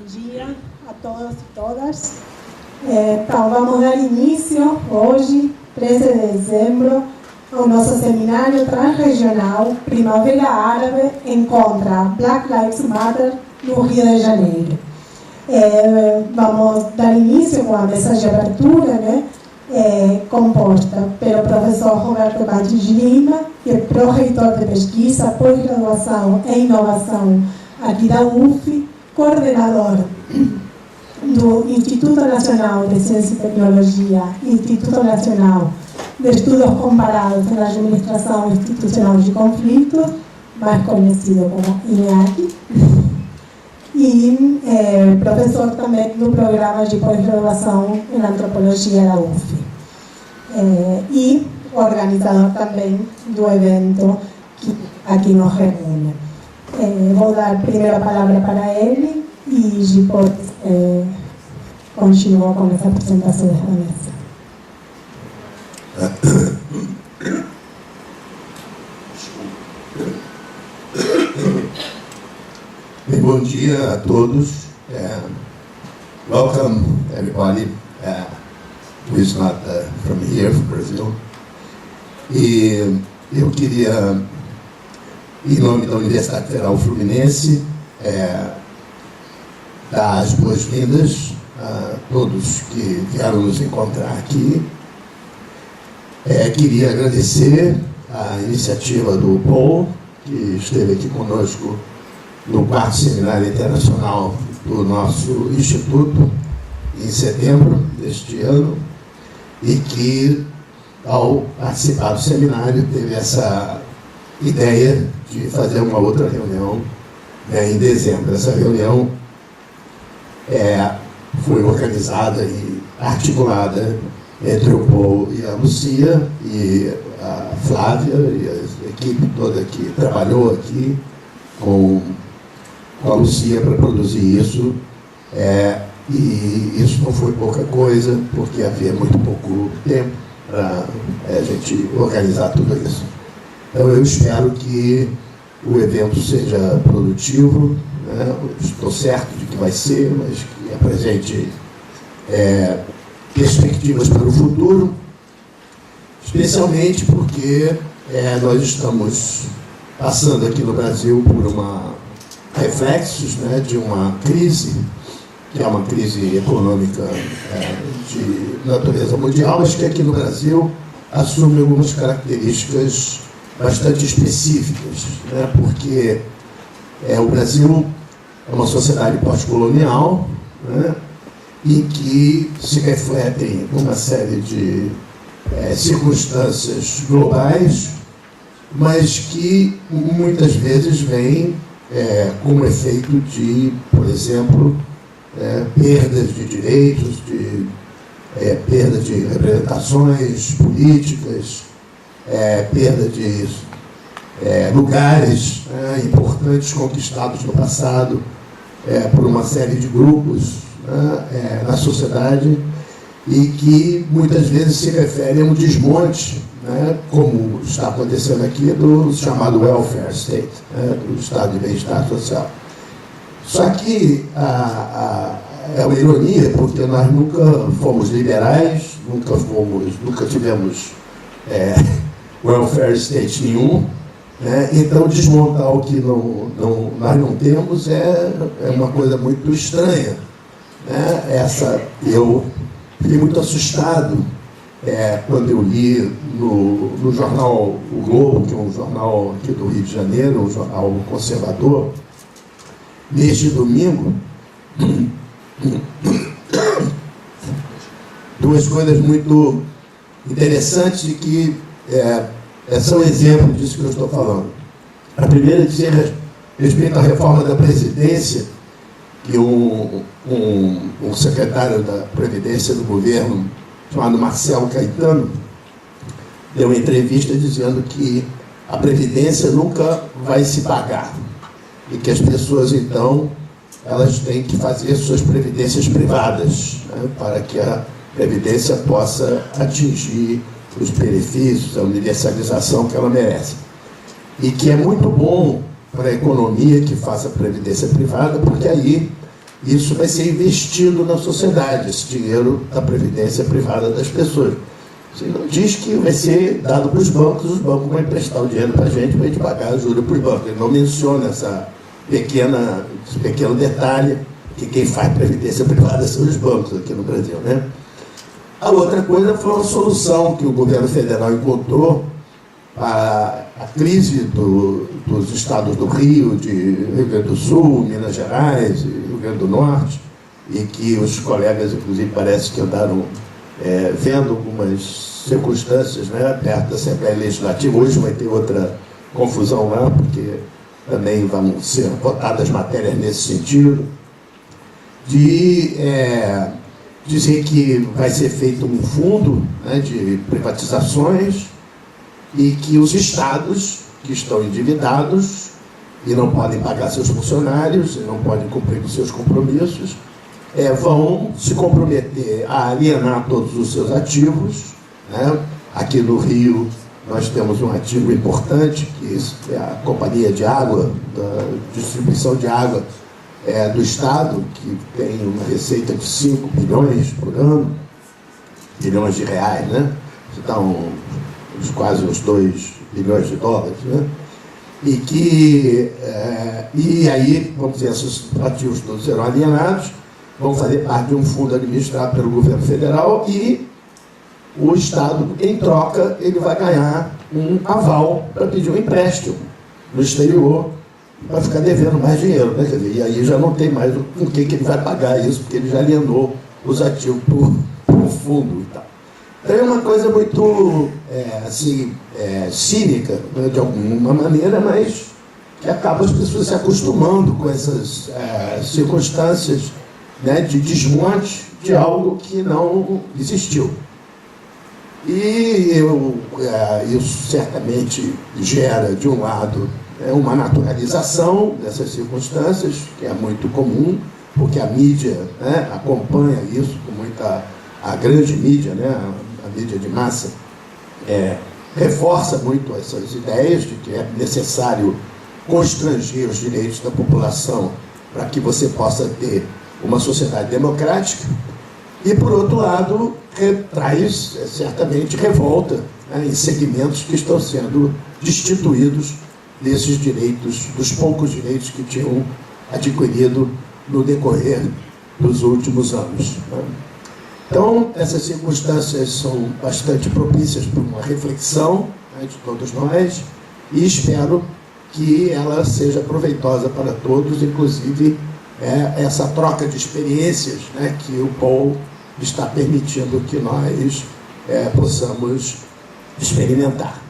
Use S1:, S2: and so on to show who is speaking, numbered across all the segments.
S1: dia a todos e todas. Então, vamos dar início hoje, 13 de dezembro, ao nosso seminário transregional Primavera Árabe Encontra Black Lives Matter no Rio de Janeiro. Vamos dar início com a mesa de abertura, né? Composta pelo professor Roberto Battis Lima, que é pró-reitor de pesquisa, pós-graduação e inovação aqui da UF, coordenador do Instituto Nacional de Ciência e Tecnologia, Instituto Nacional de Estudos Comparados na Administração Institucional de Conflitos, mais conhecido como INEAC, e professor também do programa de pós-graduação em Antropologia da UF. E organizador também do evento que aqui nos reúne. Vou dar primeiro a palavra para ele e depois continuo com essa apresentação desta mesa.
S2: Bom dia a todos. Welcome everybody who is not from here, from Brazil. E eu queria, em nome da Universidade Federal Fluminense, dar as boas-vindas a todos que vieram nos encontrar aqui. Queria agradecer a iniciativa do Paul, que esteve aqui conosco no 4º Seminário Internacional do nosso Instituto, em setembro deste ano, e que, ao participar do seminário, teve essa ideia de fazer uma outra reunião em dezembro. Essa reunião foi organizada e articulada entre o Paul e a Lucia, e a Flávia, e a equipe toda que trabalhou aqui com a Lucia para produzir isso. E isso não foi pouca coisa, porque havia muito pouco tempo para a gente organizar tudo isso. Então eu espero que o evento seja produtivo, né? Estou certo de que vai ser, mas que apresente perspectivas para o futuro, especialmente porque nós estamos passando aqui no Brasil por reflexos, né, de uma crise, que é uma crise econômica de natureza mundial, mas que aqui no Brasil assume algumas características bastante específicas, né, porque o Brasil é uma sociedade pós-colonial, né, em que se refletem uma série de circunstâncias globais, mas que muitas vezes vêm como efeito de, por exemplo, perdas de direitos, perda de representações políticas, perda de lugares importantes conquistados no passado por uma série de grupos na sociedade, e que muitas vezes se referem a um desmonte, né, como está acontecendo aqui, do chamado welfare state, do estado de bem-estar social. Só que é uma ironia, porque nós nunca fomos liberais, nunca tivemos welfare state nenhum, né? Então desmontar o que nós não temos é uma coisa muito estranha, né? Eu fiquei muito assustado quando eu li no jornal O Globo, que é um jornal aqui do Rio de Janeiro, um jornal conservador, neste domingo, duas coisas muito interessantes e que são exemplos disso que eu estou falando. A primeira diz respeito à reforma da Previdência, que um secretário da Previdência do governo, chamado Marcelo Caetano, deu uma entrevista dizendo que a Previdência nunca vai se pagar e que as pessoas, então, elas têm que fazer suas previdências privadas, né, para que a Previdência possa atingir os benefícios, a universalização que ela merece. E que é muito bom para a economia que faça previdência privada, porque aí isso vai ser investido na sociedade, esse dinheiro da previdência privada das pessoas. Você não diz que vai ser dado para os bancos vão emprestar o dinheiro para a gente pagar a juros para os bancos. Ele não menciona esse pequeno detalhe, que quem faz previdência privada são os bancos aqui no Brasil, né? A outra coisa foi uma solução que o governo federal encontrou para a crise dos estados do Rio, de Rio Grande do Sul, Minas Gerais e Rio Grande do Norte, e que os colegas, inclusive, parece que andaram vendo algumas circunstâncias, né, perto da Assembleia Legislativa. Hoje vai ter outra confusão lá, porque também vão ser votadas matérias nesse sentido, de dizer que vai ser feito um fundo, né, de privatizações, e que os estados que estão endividados e não podem pagar seus funcionários, e não podem cumprir os seus compromissos, vão se comprometer a alienar todos os seus ativos, né? Aqui no Rio nós temos um ativo importante, que é a Companhia de Água, da distribuição de água do Estado, que tem uma receita de 5 bilhões por ano, bilhões de reais, né? Então, quase uns 2 bilhões de dólares, né? E aí, vamos dizer, esses ativos todos serão alienados, vão fazer parte de um fundo administrado pelo governo federal, e o Estado, em troca, ele vai ganhar um aval para pedir um empréstimo no exterior, para ficar devendo mais dinheiro, né? Quer dizer, e aí já não tem mais com que ele vai pagar isso, porque ele já alienou os ativos para o fundo e tal. Então é uma coisa muito cínica, né, de alguma maneira, mas que acaba as pessoas se acostumando com essas circunstâncias, né, de desmonte de algo que não existiu. E isso certamente gera, de um lado, uma naturalização dessas circunstâncias, que é muito comum, porque a mídia, né, acompanha isso com muita... A grande mídia, né, a mídia de massa, reforça muito essas ideias de que é necessário constranger os direitos da população para que você possa ter uma sociedade democrática, e, por outro lado, traz certamente revolta, né, em segmentos que estão sendo destituídos desses direitos, dos poucos direitos que tinham adquirido no decorrer dos últimos anos, né? Então, essas circunstâncias são bastante propícias para uma reflexão, né, de todos nós, e espero que ela seja proveitosa para todos, inclusive essa troca de experiências, né, que o Paul está permitindo que nós possamos experimentar.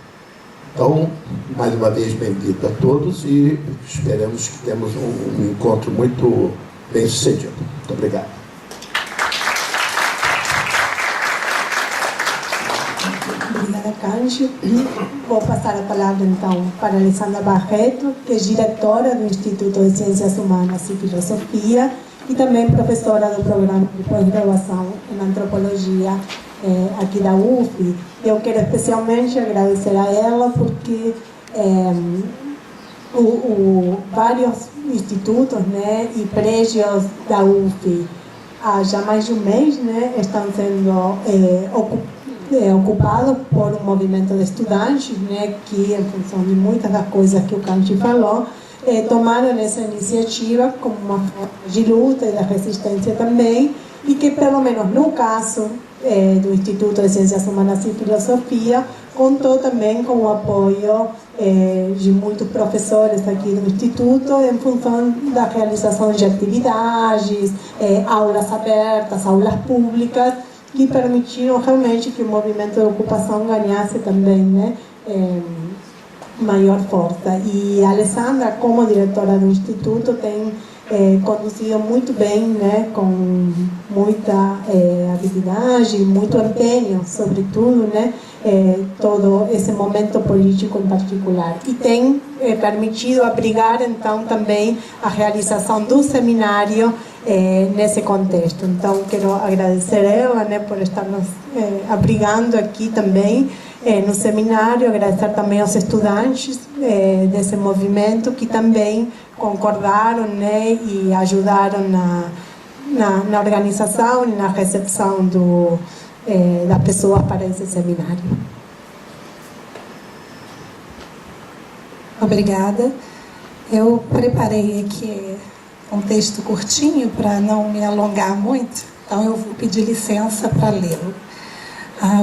S2: Então, mais uma vez, bem-vindo a todos, e esperamos que temos um encontro muito bem sucedido. Muito obrigado.
S1: Obrigada, Cândido. Vou passar a palavra, então, para a Alessandra Barreto, que é diretora do Instituto de Ciências Humanas e Filosofia e também professora do programa de pós-graduação em Antropologia aqui da UF. Eu quero especialmente agradecer a ela porque vários institutos, né, e prédios da UF há já mais de um mês, né, estão sendo ocupados por um movimento de estudantes, né, que, em função de muitas das coisas que o Cândido falou, tomaram essa iniciativa como uma forma de luta e de resistência também, e que, pelo menos no caso do Instituto de Ciências Humanas e Filosofia, contou também com o apoio de muitos professores aqui do Instituto, em função da realização de atividades, aulas abertas, aulas públicas, que permitiram realmente que o movimento de ocupação ganhasse também, né, maior força. E a Alessandra, como diretora do Instituto, tem conduzido muito bem, né, com muita habilidade, muito empenho, sobretudo, né, todo esse momento político em particular. E tem permitido abrigar, então, também a realização do seminário nesse contexto. Então, quero agradecer a ela, né, por estar nos abrigando aqui também, no seminário, agradecer também aos estudantes desse movimento que também concordaram, né, e ajudaram na organização e na recepção das pessoas para esse seminário.
S3: Obrigada. Eu preparei aqui um texto curtinho para não me alongar muito, então eu vou pedir licença para lê-lo.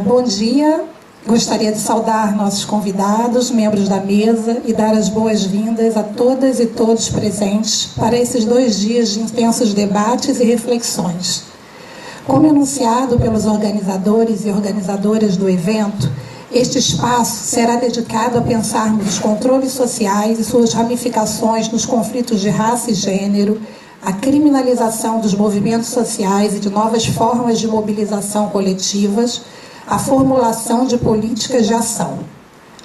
S3: Bom dia, gostaria de saudar nossos convidados, membros da mesa, e dar as boas-vindas a todas e todos presentes para esses 2 dias de intensos debates e reflexões. Como enunciado pelos organizadores e organizadoras do evento, este espaço será dedicado a pensarmos os controles sociais e suas ramificações nos conflitos de raça e gênero, a criminalização dos movimentos sociais e de novas formas de mobilização coletivas, a formulação de políticas de ação.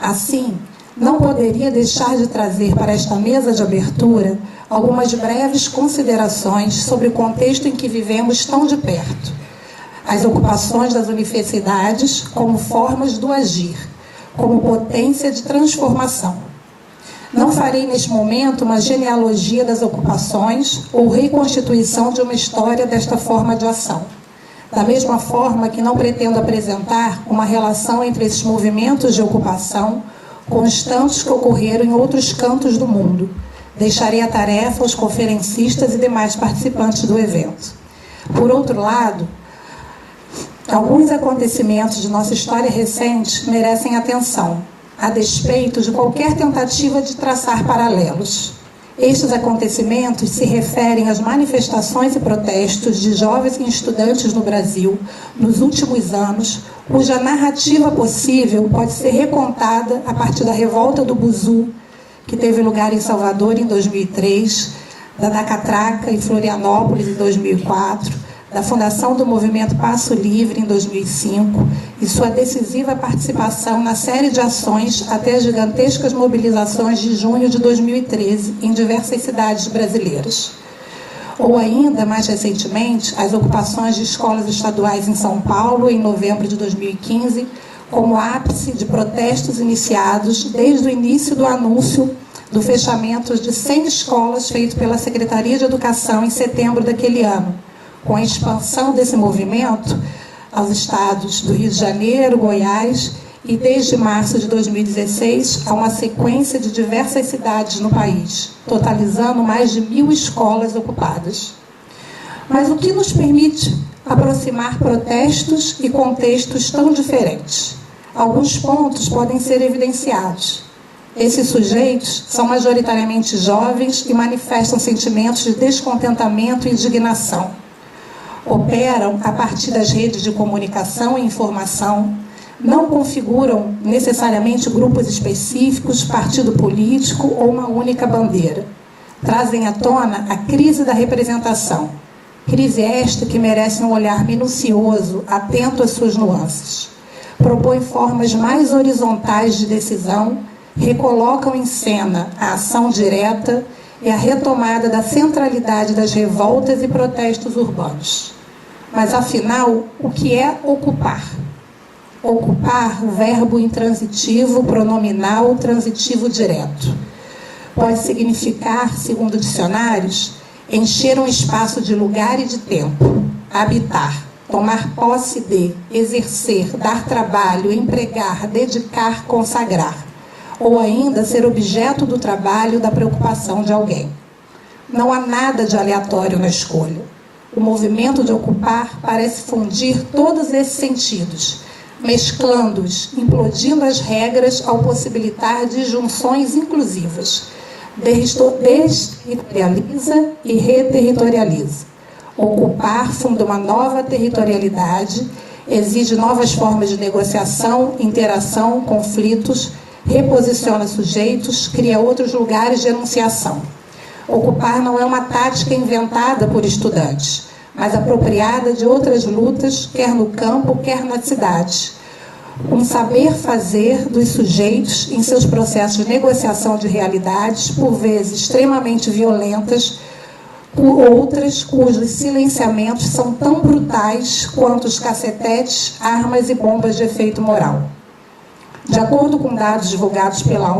S3: Assim, não poderia deixar de trazer para esta mesa de abertura algumas breves considerações sobre o contexto em que vivemos tão de perto. As ocupações das universidades como formas do agir, como potência de transformação. Não farei neste momento uma genealogia das ocupações ou reconstituição de uma história desta forma de ação. Da mesma forma que não pretendo apresentar uma relação entre esses movimentos de ocupação constantes que ocorreram em outros cantos do mundo. Deixarei a tarefa aos conferencistas e demais participantes do evento. Por outro lado, alguns acontecimentos de nossa história recente merecem atenção, a despeito de qualquer tentativa de traçar paralelos. Estes acontecimentos se referem às manifestações e protestos de jovens e estudantes no Brasil nos últimos anos, cuja narrativa possível pode ser recontada a partir da revolta do Buzu, que teve lugar em Salvador em 2003, da Catraca em Florianópolis em 2004, da fundação do Movimento Passo Livre em 2005 e sua decisiva participação na série de ações até as gigantescas mobilizações de junho de 2013 em diversas cidades brasileiras. Ou ainda, mais recentemente, as ocupações de escolas estaduais em São Paulo em novembro de 2015, como ápice de protestos iniciados desde o início do anúncio do fechamento de 100 escolas feito pela Secretaria de Educação em setembro daquele ano, com a expansão desse movimento aos estados do Rio de Janeiro, Goiás e, desde março de 2016, a uma sequência de diversas cidades no país, totalizando mais de 1.000 escolas ocupadas. Mas o que nos permite aproximar protestos e contextos tão diferentes? Alguns pontos podem ser evidenciados. Esses sujeitos são majoritariamente jovens e manifestam sentimentos de descontentamento e indignação. Operam a partir das redes de comunicação e informação, não configuram necessariamente grupos específicos, partido político ou uma única bandeira. Trazem à tona a crise da representação. Crise esta que merece um olhar minucioso, atento às suas nuances. Propõem formas mais horizontais de decisão, recolocam em cena a ação direta e a retomada da centralidade das revoltas e protestos urbanos. Mas, afinal, o que é ocupar? Ocupar, verbo intransitivo, pronominal, transitivo direto. Pode significar, segundo dicionários, encher um espaço de lugar e de tempo, habitar, tomar posse de, exercer, dar trabalho, empregar, dedicar, consagrar, ou ainda ser objeto do trabalho, da preocupação de alguém. Não há nada de aleatório na escolha. O movimento de ocupar parece fundir todos esses sentidos, mesclando-os, implodindo as regras ao possibilitar disjunções inclusivas. Desterritorializa e reterritorializa. Ocupar funda uma nova territorialidade, exige novas formas de negociação, interação, conflitos, reposiciona sujeitos, cria outros lugares de enunciação. Ocupar não é uma tática inventada por estudantes, mas apropriada de outras lutas, quer no campo, quer na cidade. Um saber fazer dos sujeitos em seus processos de negociação de realidades, por vezes extremamente violentas, outras cujos silenciamentos são tão brutais quanto os cacetetes, armas e bombas de efeito moral. De acordo com dados divulgados pela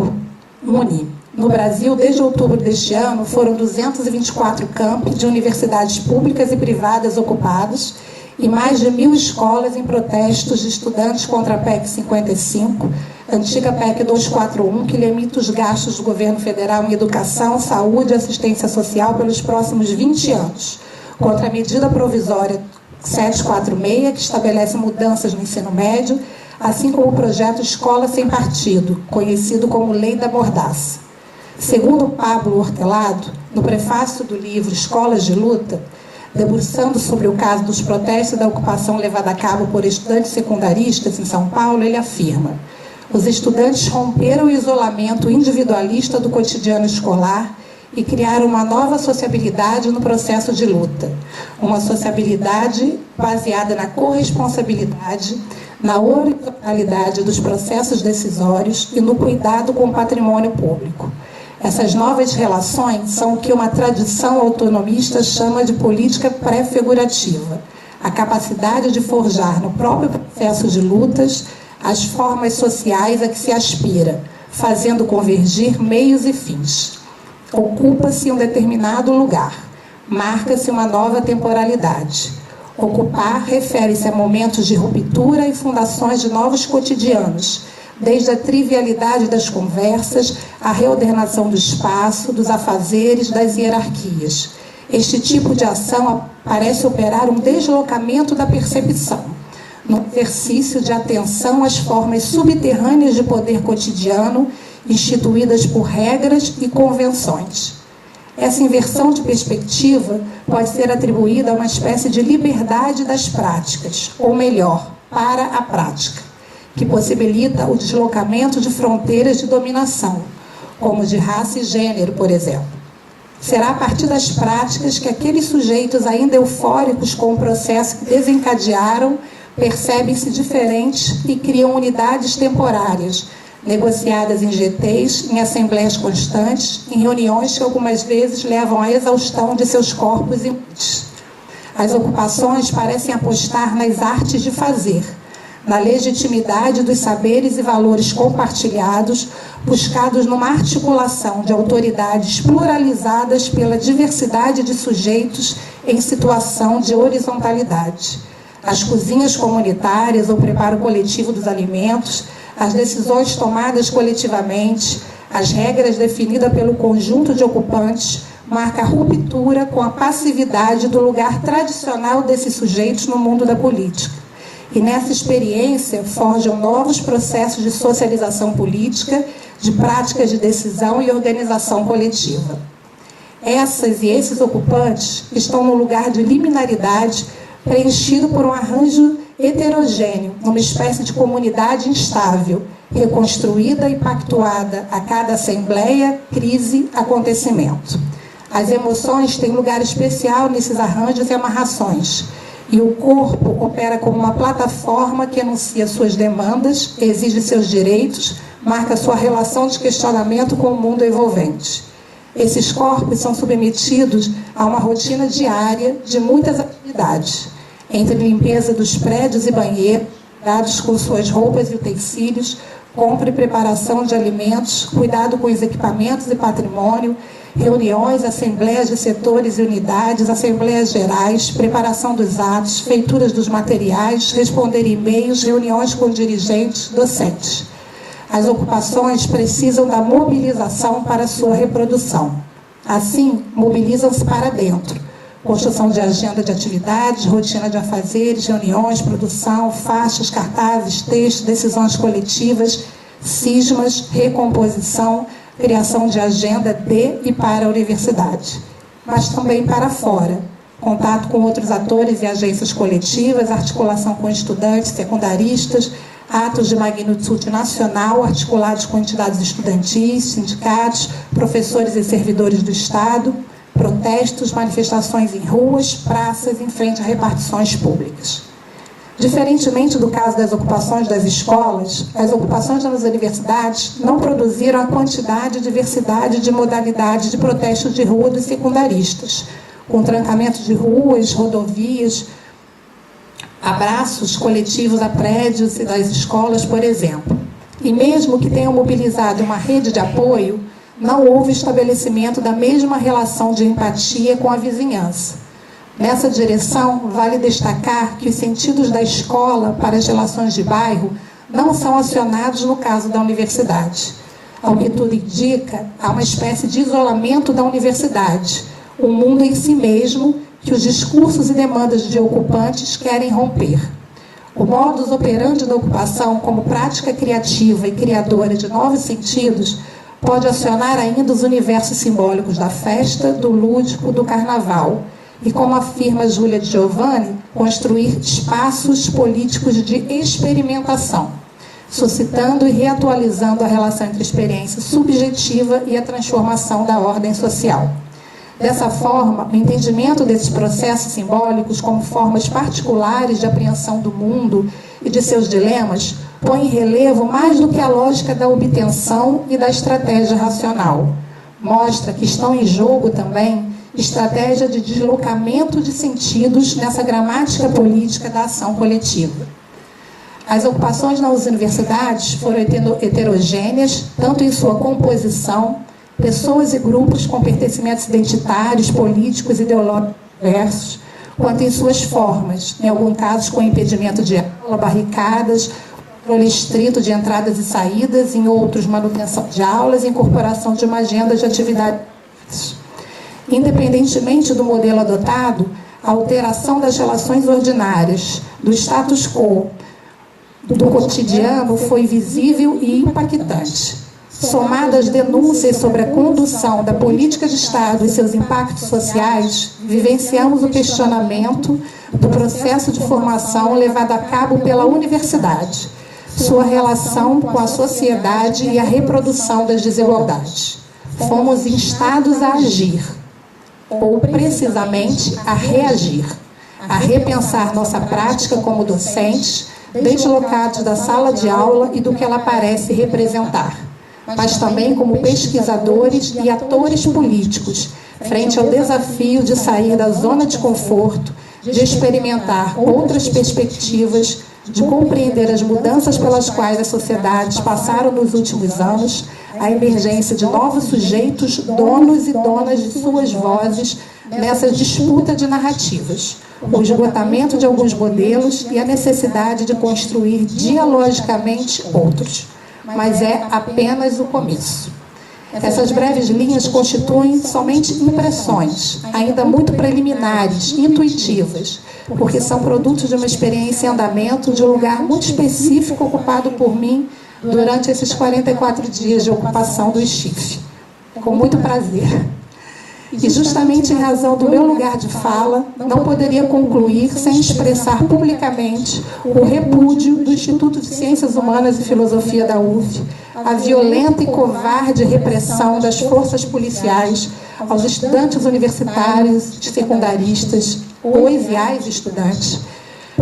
S3: UNE, no Brasil, desde outubro deste ano, foram 224 campi de universidades públicas e privadas ocupados e mais de 1.000 escolas em protestos de estudantes contra a PEC 55, antiga PEC 241, que limita os gastos do governo federal em educação, saúde e assistência social pelos próximos 20 anos, contra a medida provisória 746, que estabelece mudanças no ensino médio, assim como o projeto Escola Sem Partido, conhecido como Lei da Mordaça. Segundo Pablo Hortelado, no prefácio do livro Escolas de Luta, debruçando sobre o caso dos protestos da ocupação levada a cabo por estudantes secundaristas em São Paulo, ele afirma: os estudantes romperam o isolamento individualista do cotidiano escolar e criaram uma nova sociabilidade no processo de luta. Uma sociabilidade baseada na corresponsabilidade, na horizontalidade dos processos decisórios e no cuidado com o patrimônio público. Essas novas relações são o que uma tradição autonomista chama de política pré-figurativa, a capacidade de forjar no próprio processo de lutas as formas sociais a que se aspira, fazendo convergir meios e fins. Ocupa-se um determinado lugar, marca-se uma nova temporalidade. Ocupar refere-se a momentos de ruptura e fundações de novos cotidianos, desde a trivialidade das conversas, à reordenação do espaço, dos afazeres, das hierarquias. Este tipo de ação parece operar um deslocamento da percepção, no exercício de atenção às formas subterrâneas de poder cotidiano, instituídas por regras e convenções. Essa inversão de perspectiva pode ser atribuída a uma espécie de liberdade das práticas, ou melhor, para a prática, que possibilita o deslocamento de fronteiras de dominação, como de raça e gênero, por exemplo. Será a partir das práticas que aqueles sujeitos ainda eufóricos com o processo que desencadearam percebem-se diferentes e criam unidades temporárias, negociadas em GTs, em assembleias constantes, em reuniões que algumas vezes levam à exaustão de seus corpos e mentes. As ocupações parecem apostar nas artes de fazer, na legitimidade dos saberes e valores compartilhados, buscados numa articulação de autoridades pluralizadas pela diversidade de sujeitos em situação de horizontalidade. As cozinhas comunitárias, o preparo coletivo dos alimentos, as decisões tomadas coletivamente, as regras definidas pelo conjunto de ocupantes, marca a ruptura com a passividade do lugar tradicional desses sujeitos no mundo da política. E nessa experiência forjam novos processos de socialização política, de práticas de decisão e organização coletiva. Essas e esses ocupantes estão no lugar de liminaridade preenchido por um arranjo heterogêneo, numa espécie de comunidade instável, reconstruída e pactuada a cada assembleia, crise, acontecimento. As emoções têm lugar especial nesses arranjos e amarrações, e o corpo opera como uma plataforma que enuncia suas demandas, exige seus direitos, marca sua relação de questionamento com o mundo envolvente. Esses corpos são submetidos a uma rotina diária de muitas atividades, entre limpeza dos prédios e banheiros, cuidados com suas roupas e utensílios, compra e preparação de alimentos, cuidado com os equipamentos e patrimônio, reuniões, assembleias de setores e unidades, assembleias gerais, preparação dos atos, feituras dos materiais, responder e-mails, reuniões com dirigentes, docentes. As ocupações precisam da mobilização para sua reprodução. Assim, mobilizam-se para dentro. Construção de agenda de atividades, rotina de afazeres, reuniões, produção, faixas, cartazes, textos, decisões coletivas, cismas, recomposição, criação de agenda de e para a universidade, mas também para fora, contato com outros atores e agências coletivas, articulação com estudantes, secundaristas, atos de magnitude nacional articulados com entidades estudantis, sindicatos, professores e servidores do Estado, protestos, manifestações em ruas, praças, em frente a repartições públicas. Diferentemente do caso das ocupações das escolas, as ocupações das universidades não produziram a quantidade e diversidade de modalidades de protesto de rua dos secundaristas, com trancamento de ruas, rodovias, abraços coletivos a prédios e das escolas, por exemplo. E mesmo que tenham mobilizado uma rede de apoio, não houve estabelecimento da mesma relação de empatia com a vizinhança. Nessa direção, vale destacar que os sentidos da escola para as relações de bairro não são acionados no caso da universidade. Ao que tudo indica, há uma espécie de isolamento da universidade, um mundo em si mesmo que os discursos e demandas de ocupantes querem romper. O modus operandi da ocupação, como prática criativa e criadora de novos sentidos, pode acionar ainda os universos simbólicos da festa, do lúdico, do carnaval, e, como afirma Júlia Giovanni, construir espaços políticos de experimentação, suscitando e reatualizando a relação entre a experiência subjetiva e a transformação da ordem social. Dessa forma, o entendimento desses processos simbólicos como formas particulares de apreensão do mundo e de seus dilemas põe em relevo mais do que a lógica da obtenção e da estratégia racional. Mostra que estão em jogo também estratégia de deslocamento de sentidos nessa gramática política da ação coletiva. As ocupações nas universidades foram heterogêneas, tanto em sua composição, pessoas e grupos com pertencimentos identitários, políticos e ideológicos diversos, quanto em suas formas, em alguns casos com impedimento de aula, barricadas, controle estrito de entradas e saídas, em outros, manutenção de aulas e incorporação de uma agenda de atividades. Independentemente do modelo adotado, a alteração das relações ordinárias, do status quo, do cotidiano foi visível e impactante. Somado às denúncias sobre a condução da política de Estado e seus impactos sociais, vivenciamos o questionamento do processo de formação levado a cabo pela universidade, sua relação com a sociedade e a reprodução das desigualdades. Fomos instados a agir, ou precisamente a reagir, a repensar nossa prática como docentes, deslocados da sala de aula e do que ela parece representar, mas também como pesquisadores e atores políticos, frente ao desafio de sair da zona de conforto, de experimentar outras perspectivas, de compreender as mudanças pelas quais as sociedades passaram nos últimos anos, a emergência de novos sujeitos, donos e donas de suas vozes nessa disputa de narrativas, o esgotamento de alguns modelos e a necessidade de construir dialogicamente outros. Mas é apenas o começo. Essas breves linhas constituem somente impressões, ainda muito preliminares, intuitivas, porque são produtos de uma experiência em andamento de um lugar muito específico ocupado por mim durante esses 44 dias de ocupação do Estife. Com muito prazer. E justamente em razão do meu lugar de fala, não poderia concluir sem expressar publicamente o repúdio do Instituto de Ciências Humanas e Filosofia da UF, a violenta e covarde repressão das forças policiais aos estudantes universitários, secundaristas, oiviais estudantes,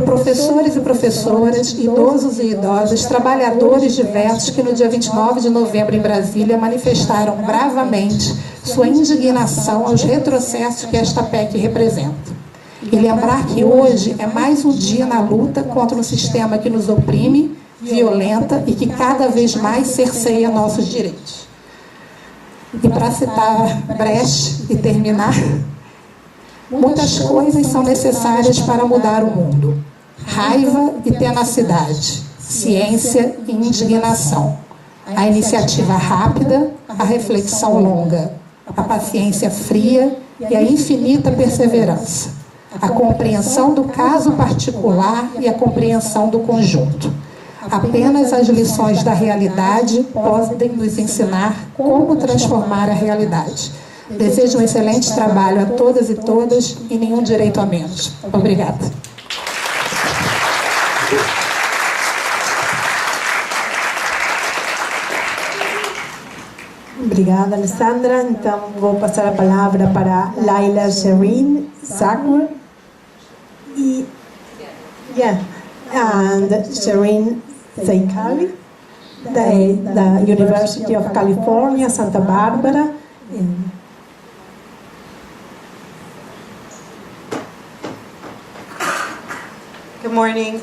S3: professores e professoras, idosos e idosas, trabalhadores diversos que no dia 29 de novembro em Brasília manifestaram bravamente sua indignação aos retrocessos que esta PEC representa. E lembrar que hoje é mais um dia na luta contra um sistema que nos oprime, violenta e que cada vez mais cerceia nossos direitos. E para citar Brecht e terminar, muitas coisas são necessárias para mudar o mundo. Raiva e tenacidade, ciência e indignação, a iniciativa rápida, a reflexão longa, a paciência fria e a infinita perseverança, a compreensão do caso particular e a compreensão do conjunto. Apenas as lições da realidade podem nos ensinar como transformar a realidade. Desejo um excelente trabalho a todas e todas e nenhum direito a menos. Obrigada.
S1: Obrigada, Alessandra. Então, vou passar a palavra para Laila Sherin Zaghloul and Sherin Zeikavi, the University of California, Santa Barbara.
S4: Good morning.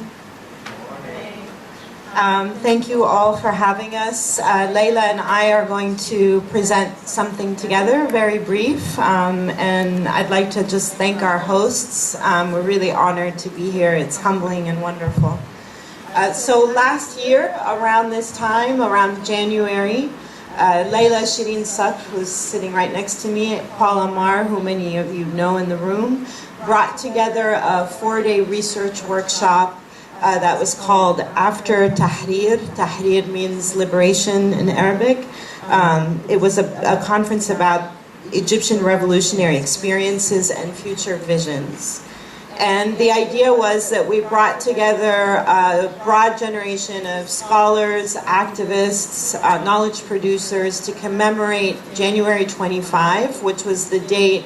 S4: Thank you all for having us. Leila and I are going to present something together, very brief, and I'd like to just thank our hosts. We're really honored to be here. It's humbling and wonderful. So last year, around this time, around January, Leila Shireen Sadr, who's sitting right next to me, Paul Amar, who many of you know in the room, brought together a 4-day research workshop that was called After Tahrir. Tahrir means liberation in Arabic. It was a conference about Egyptian revolutionary experiences and future visions. And the idea was that we brought together a broad generation of scholars, activists, knowledge producers to commemorate January 25, which was the date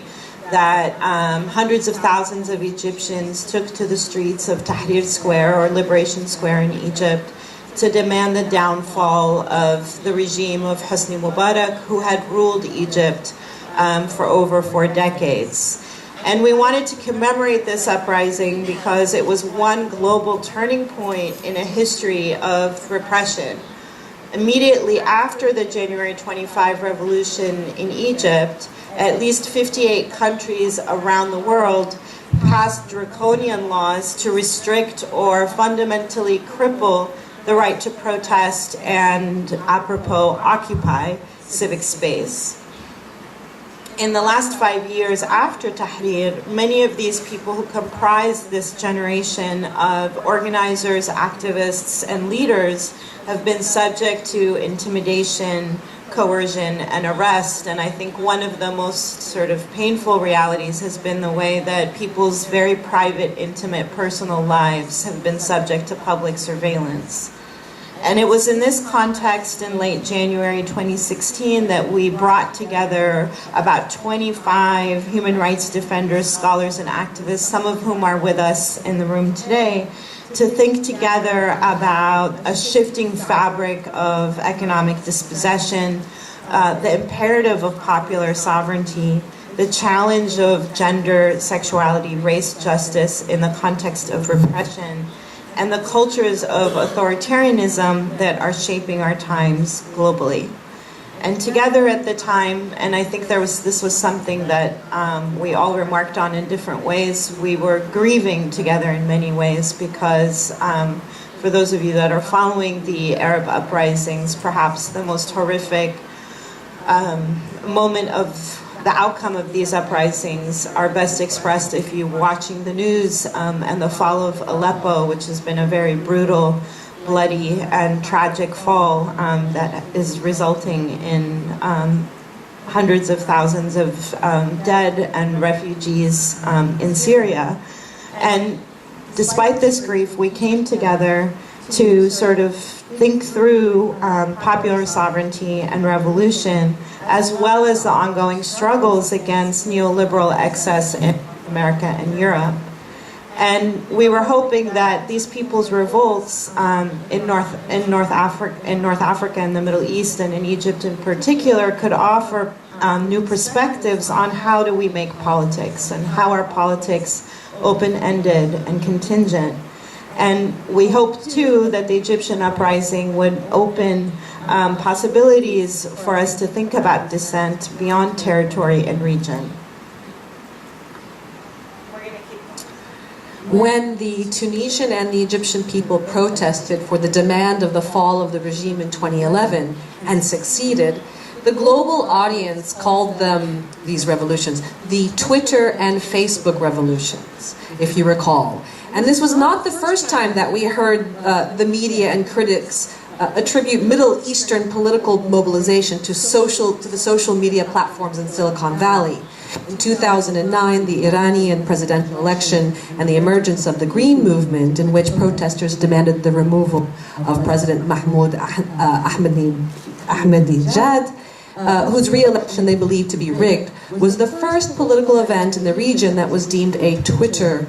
S4: that hundreds of thousands of Egyptians took to the streets of Tahrir Square, or Liberation Square in Egypt, to demand the downfall of the regime of Hosni Mubarak, who had ruled Egypt for over 4 decades. And we wanted to commemorate this uprising because it was one global turning point in a history of repression. Immediately after the January 25 revolution in Egypt, at least 58 countries around the world passed draconian laws to restrict or fundamentally cripple the right to protest and, apropos, occupy civic space. In the last 5 years after Tahrir, many of these people who comprise this generation of organizers, activists, and leaders have been subject to intimidation, coercion, and arrest. And I think one of the most sort of painful realities has been the way that people's very private, intimate, personal lives have been subject to public surveillance. And it was in this context in late January 2016 that we brought together about 25 human rights defenders, scholars, and activists, some of whom are with us in the room today, to think together about a shifting fabric of economic dispossession, the imperative of popular sovereignty, the challenge of gender, sexuality, race justice in the context of repression, and the cultures of authoritarianism that are shaping our times globally. And together at the time, and I think this was something that we all remarked on in different ways, we were grieving together in many ways because for those of you that are following the Arab uprisings, perhaps the most horrific moment of the outcome of these uprisings are best expressed if you're watching the news and the fall of Aleppo, which has been a very brutal, bloody, and tragic fall that is resulting in hundreds of thousands of dead and refugees in Syria. And despite this grief, we came together to sort of think through popular sovereignty and revolution, as well as the ongoing struggles against neoliberal excess in America and Europe. And we were hoping that these people's revolts in North Africa and the Middle East and in Egypt in particular could offer new perspectives on how do we make politics and how are politics open-ended and contingent. And we hoped, too, that the Egyptian uprising would open possibilities for us to think about dissent beyond territory and region.
S5: When the Tunisian and the Egyptian people protested for the demand of the fall of the regime in 2011 and succeeded, the global audience called them, these revolutions, the Twitter and Facebook revolutions, if you recall. And this was not the first time that we heard the media and critics attribute Middle Eastern political mobilization to the social media platforms in Silicon Valley. In 2009, the Iranian presidential election and the emergence of the Green Movement, in which protesters demanded the removal of President Mahmoud Ahmadinejad, whose re-election they believed to be rigged, was the first political event in the region that was deemed a Twitter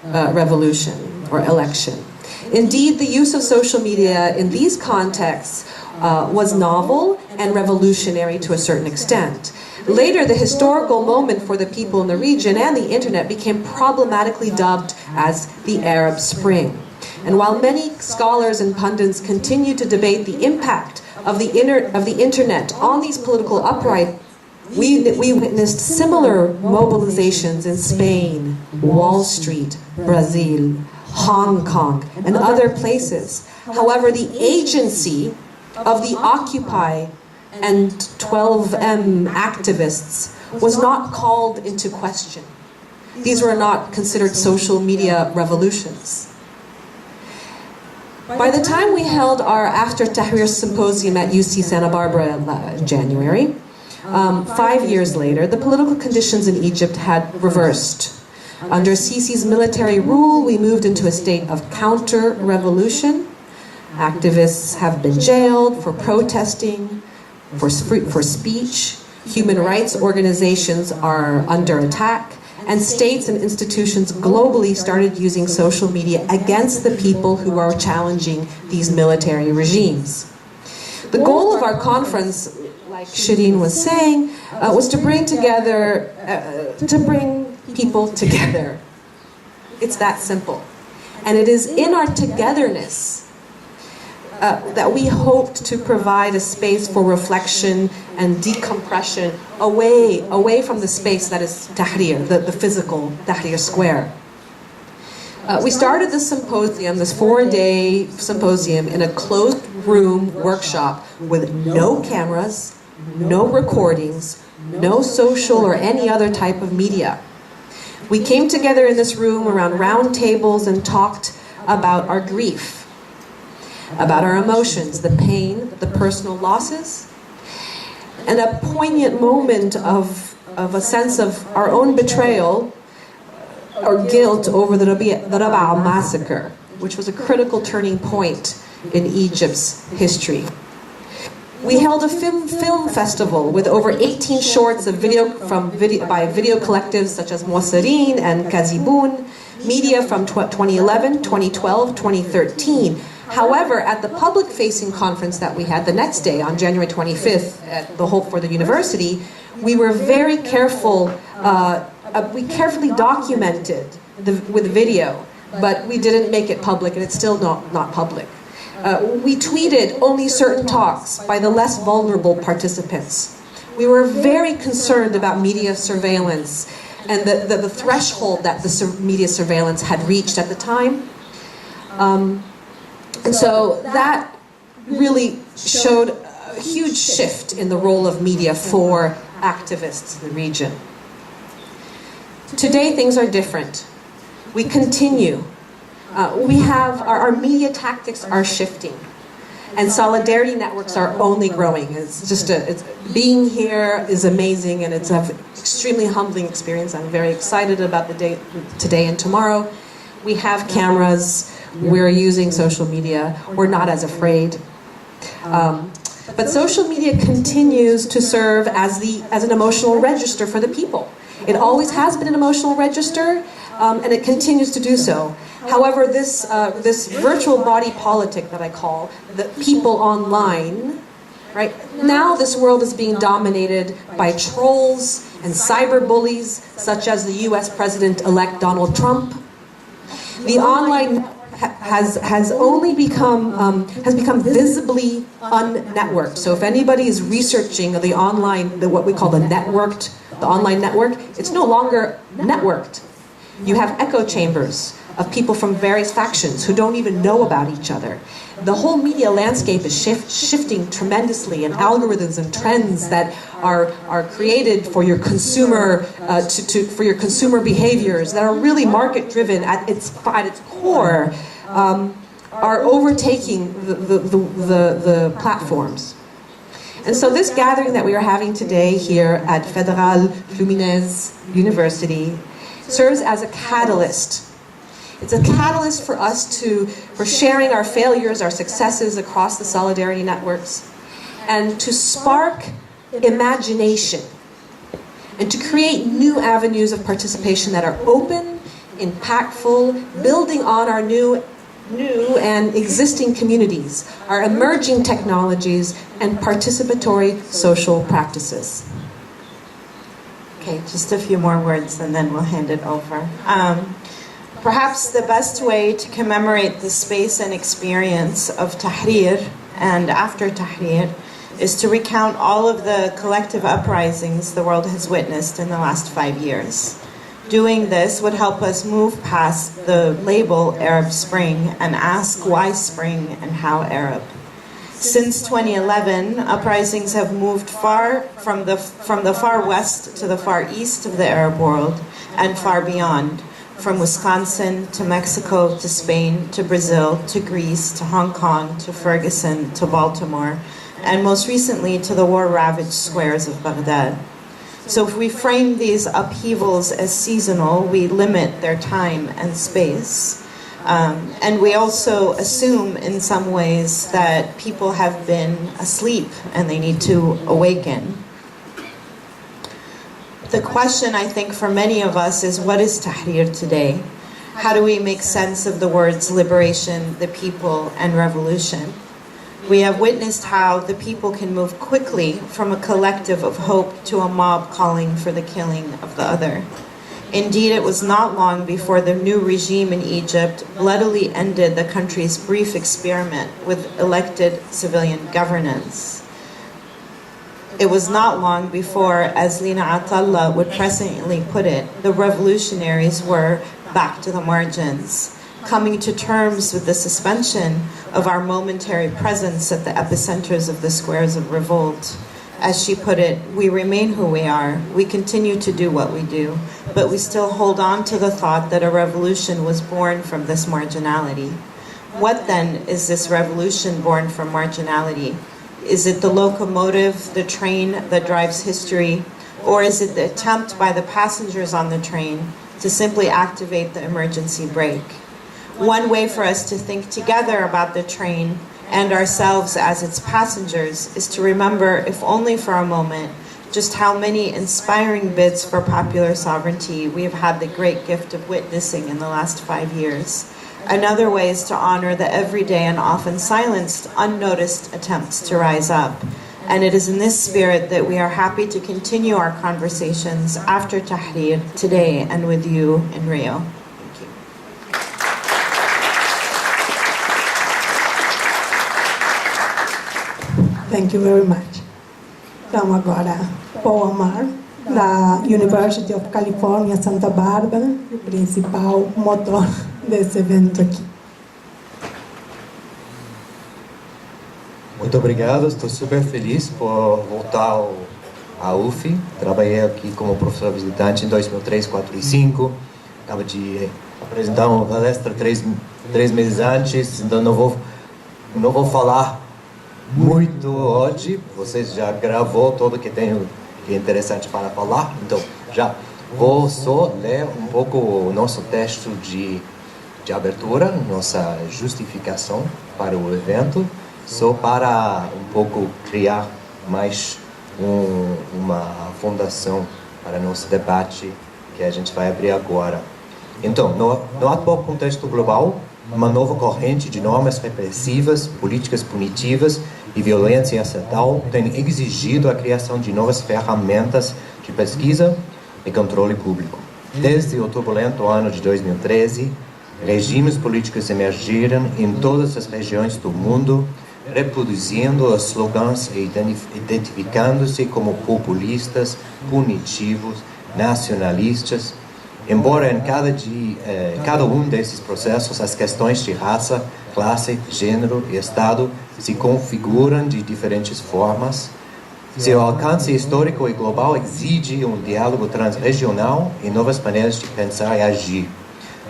S5: revolution or election. Indeed, the use of social media in these contexts was novel and revolutionary to a certain extent. Later, the historical moment for the people in the region and the internet became problematically dubbed as the Arab Spring. And while many scholars and pundits continue to debate the impact of the internet on these political uprisings, we witnessed similar mobilizations in Spain, Wall Street, Brazil, Hong Kong, and other places. However, the agency of the Occupy and 12M activists was not called into question. These were not considered social media revolutions. By the time we held our After Tahrir Symposium at UC Santa Barbara in January, 5 years later, the political conditions in Egypt had reversed. Under Sisi's military rule, we moved into a state of counter-revolution. Activists have been jailed for protesting, for speech. Human rights organizations are under attack. And states and institutions globally started using social media against the people who are challenging these military regimes. The goal of our conference, like Shireen was saying, was to bring people together. It's that simple. And it is in our togetherness that we hoped to provide a space for reflection and decompression away from the space that is Tahrir, the physical Tahrir Square. We started this symposium, this 4-day symposium, in a closed room workshop with no cameras, no recordings, no social or any other type of media. We came together in this room around round tables and talked about our grief, about our emotions, the pain, the personal losses, and a poignant moment of a sense of our own betrayal or guilt over the Rabaa massacre, which was a critical turning point in Egypt's history. We held a film festival with over 18 shorts of by video collectives such as Mousserine and Kazibun, media from 2011, 2012, 2013. However, at the public-facing conference that we had the next day, on January 25th, at the Hope for the University, we were very careful. We carefully documented with video, but we didn't make it public, and it's still not public. We tweeted only certain talks by the less vulnerable participants. We were very concerned about media surveillance and the threshold that the media surveillance had reached at the time. And so that really showed a huge shift in the role of media for activists in the region. Today, things are different. We continue. We have, our media tactics are shifting. And solidarity networks are only growing. Being here is amazing, and it's an extremely humbling experience. I'm very excited about the day today and tomorrow. We have cameras. We're using social media. We're not as afraid. But social media continues to serve as an emotional register for the people. It always has been an emotional register, and it continues to do so. However, this virtual body politic that I call the people online, right? Now this world is being dominated by trolls and cyberbullies, such as the U.S. President-elect Donald Trump. The online has become visibly unnetworked. So if anybody is researching the online, what we call the online network, it's no longer networked. You have echo chambers of people from various factions who don't even know about each other. The whole media landscape is shifting tremendously, and algorithms and trends that are created for your consumer for your consumer behaviors that are really market driven at its core are overtaking the platforms. And so this gathering that we are having today here at Fédérale Fluminense University serves as a catalyst. It's a catalyst for us for sharing our failures, our successes across the solidarity networks, and to spark imagination, and to create new avenues of participation that are open, impactful, building on our new and existing communities, our emerging technologies, and participatory social practices.
S4: Okay, just a few more words and then we'll hand it over. Perhaps the best way to commemorate the space and experience of Tahrir and after Tahrir is to recount all of the collective uprisings the world has witnessed in the last 5 years. Doing this would help us move past the label Arab Spring and ask why spring and how Arab. Since 2011, uprisings have moved far from the far west to the far east of the Arab world and far beyond, from Wisconsin to Mexico to Spain to Brazil to Greece to Hong Kong to Ferguson to Baltimore, and most recently to the war-ravaged squares of Baghdad. So if we frame these upheavals as seasonal, we limit their time and space. And we also assume in some ways that people have been asleep and they need to awaken. The question, I think, for many of us is, what is Tahrir today? How do we make sense of the words liberation, the people, and revolution? We have witnessed how the people can move quickly from a collective of hope to a mob calling for the killing of the other. Indeed, it was not long before the new regime in Egypt bloodily ended the country's brief experiment with elected civilian governance. It was not long before, as Lina Atallah would presciently put it, the revolutionaries were back to the margins, coming to terms with the suspension of our momentary presence at the epicenters of the squares of revolt. As she put it, we remain who we are, we continue to do what we do, but we still hold on to the thought that a revolution was born from this marginality. What then is this revolution born from marginality? Is it the locomotive, the train that drives history, or is it the attempt by the passengers on the train to simply activate the emergency brake? One way for us to think together about the train and ourselves as its passengers is to remember, if only for a moment, just how many inspiring bids for popular sovereignty we have had the great gift of witnessing in the last 5 years. Another way is to honor the everyday and often silenced, unnoticed attempts to rise up. And it is in this spirit that we are happy to continue our conversations after Tahrir today and with you in Rio. Thank you.
S1: Thank you very much. Então agora, Paul Amar, da University of California, Santa Bárbara, o principal motor desse evento aqui.
S6: Muito obrigado, estou super feliz por voltar à UF. Trabalhei aqui como professor visitante em 2003, 2004 e 2005. Acabo de apresentar uma palestra três meses antes, então não vou falar muito hoje. Vocês já gravou tudo que tem que é interessante para falar, então já vou só ler um pouco o nosso texto de abertura, nossa justificação para o evento, só para um pouco criar mais uma fundação para nosso debate que a gente vai abrir agora. Então, no atual contexto global, uma nova corrente de normas repressivas, políticas punitivas e violência estatal tem exigido a criação de novas ferramentas de pesquisa e controle público. Desde o turbulento ano de 2013, regimes políticos emergiram em todas as regiões do mundo, reproduzindo os slogans e identificando-se como populistas, punitivos, nacionalistas. Embora em cada um desses processos as questões de raça, classe, gênero e Estado se configuram de diferentes formas, seu alcance histórico e global exige um diálogo transregional e novas maneiras de pensar e agir,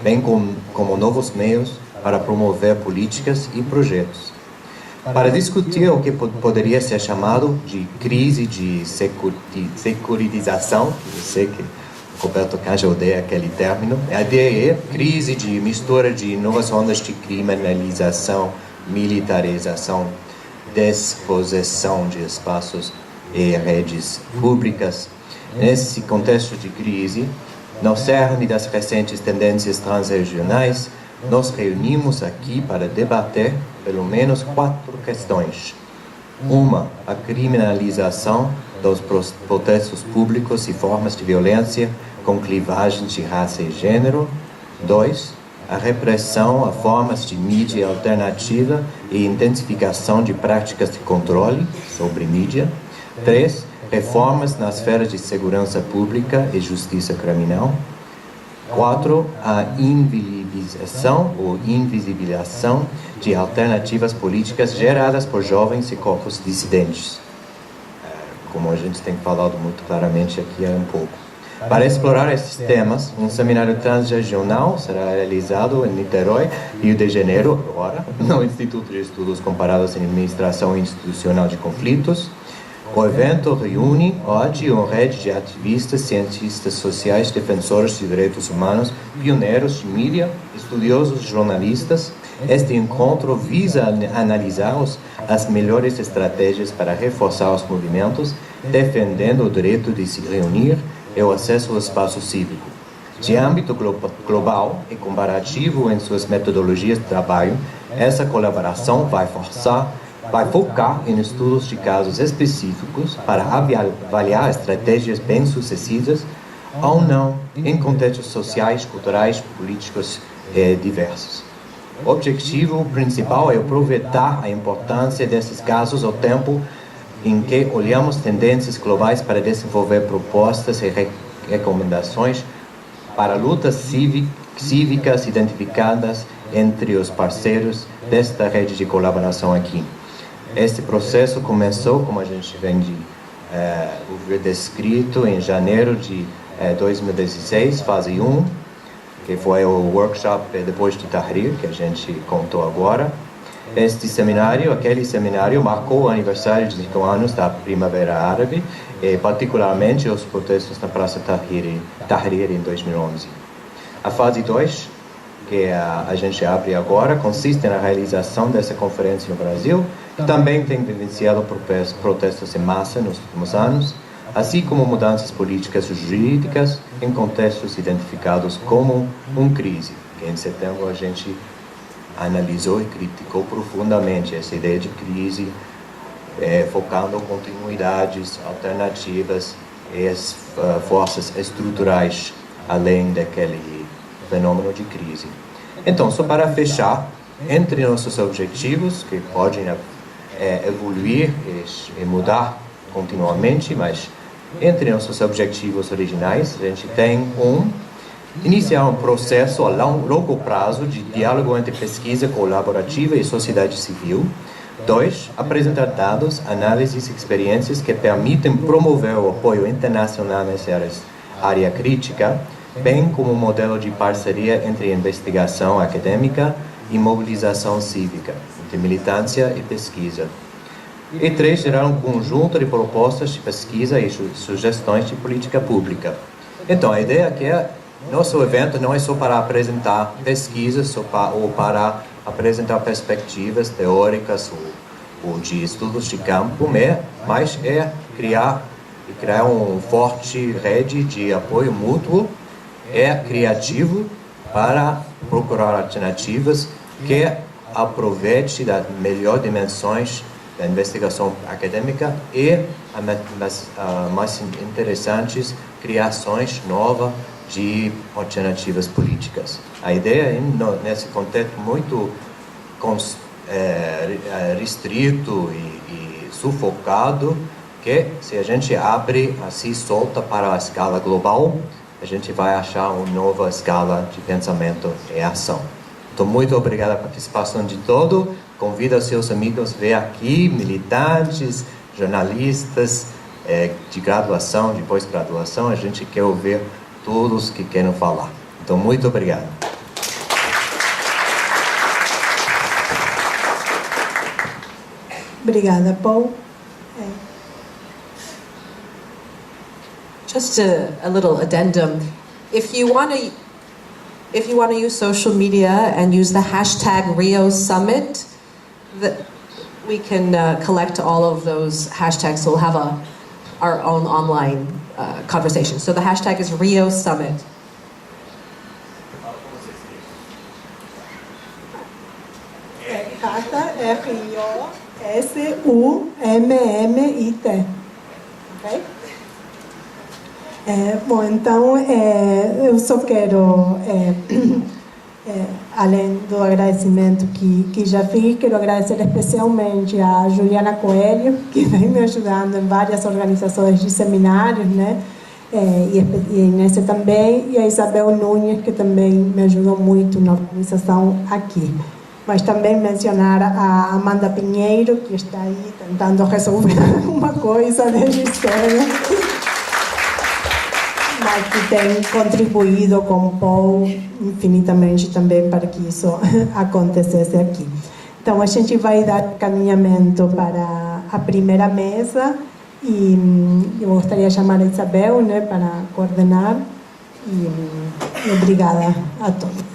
S6: bem como novos meios para promover políticas e projetos. Para discutir o que poderia ser chamado de crise de securitização, eu sei que Roberto Canja odeia aquele término, a ideia é crise de mistura de novas ondas de criminalização, militarização, despossessão de espaços e redes públicas. Nesse contexto de crise, no cerne das recentes tendências transregionais, nós reunimos aqui para debater pelo menos 4 questões. Uma, a criminalização dos protestos públicos e formas de violência com clivagens de raça e gênero. 2, a repressão a formas de mídia alternativa e intensificação de práticas de controle sobre mídia. 3. Reformas na esfera de segurança pública e justiça criminal. 4. A invisibilização de alternativas políticas geradas por jovens e corpos dissidentes. Como a gente tem falado muito claramente aqui há um pouco. Para explorar esses temas, um seminário transregional será realizado em Niterói, Rio de Janeiro, agora, no Instituto de Estudos Comparados em Administração Institucional de Conflitos. O evento reúne hoje uma rede de ativistas, cientistas sociais, defensores de direitos humanos, pioneiros de mídia, estudiosos, jornalistas. Este encontro visa analisar as melhores estratégias para reforçar os movimentos, defendendo o direito de se reunir e o acesso ao espaço cívico. De âmbito global e comparativo em suas metodologias de trabalho, essa colaboração vai focar em estudos de casos específicos para avaliar estratégias bem-sucedidas ou não em contextos sociais, culturais, políticos diversos. O objetivo principal é aproveitar a importância desses casos ao tempo em que olhamos tendências globais para desenvolver propostas e recomendações para lutas cívicas identificadas entre os parceiros desta rede de colaboração aqui. Este processo começou, como a gente vem de ouvir descrito, em janeiro de 2016, fase 1, que foi o workshop depois de Tahrir, que a gente contou agora. Aquele seminário marcou o aniversário de 5 anos da Primavera Árabe, e particularmente os protestos na Praça Tahrir em 2011. A fase 2, que a gente abre agora, consiste na realização dessa conferência no Brasil, que também tem vivenciado protestos em massa nos últimos anos, assim como mudanças políticas e jurídicas em contextos identificados como uma crise, que em setembro a gente analisou e criticou profundamente essa ideia de crise, focando continuidades, alternativas e as forças estruturais além daquele fenômeno de crise. Então, só para fechar, entre nossos objetivos, que podem evoluir e mudar continuamente, mas entre nossos objetivos originais, a gente tem iniciar um processo a longo prazo de diálogo entre pesquisa colaborativa e sociedade civil. 2. Apresentar dados, análises e experiências que permitem promover o apoio internacional nessa área crítica, bem como um modelo de parceria entre investigação acadêmica e mobilização cívica, entre militância e pesquisa. E 3. Gerar um conjunto de propostas de pesquisa e sugestões de política pública. Então, a ideia aqui nosso evento não é só para apresentar pesquisas ou para apresentar perspectivas teóricas ou de estudos de campo, mas é criar uma forte rede de apoio mútuo, criativo para procurar alternativas que aproveite das melhores dimensões da investigação acadêmica e as mais interessantes criações novas de alternativas políticas. A ideia nesse contexto muito restrito e sufocado, que se a gente abre assim, solta para a escala global, a gente vai achar uma nova escala de pensamento e ação. Então, muito obrigado pela participação de todos. Convido seus amigos a ver aqui, militantes, jornalistas de graduação, de pós-graduação. A gente quer ouvir todos que querem falar. Então, muito obrigado.
S1: Obrigada, Paul.
S5: Just a little addendum. If you want to use social media and use the hashtag Rio Summit, we can collect all of those hashtags. So we'll have our own online conversation. So the hashtag is Rio Summit.
S1: RIOSUMMIT. Ok? Bom, então eu só quero além do agradecimento que já fiz, quero agradecer especialmente a Juliana Coelho, que vem me ajudando em várias organizações de seminários, né? E nesse também, e a Isabel Nunes, que também me ajudou muito na organização aqui. Mas também mencionar a Amanda Pinheiro, que está aí tentando resolver uma coisa desde cedo, mas que tem contribuído com o Paul infinitamente também para que isso acontecesse aqui. Então, a gente vai dar caminhamento para a primeira mesa e eu gostaria de chamar a Isabel, né, para coordenar e obrigada a todos.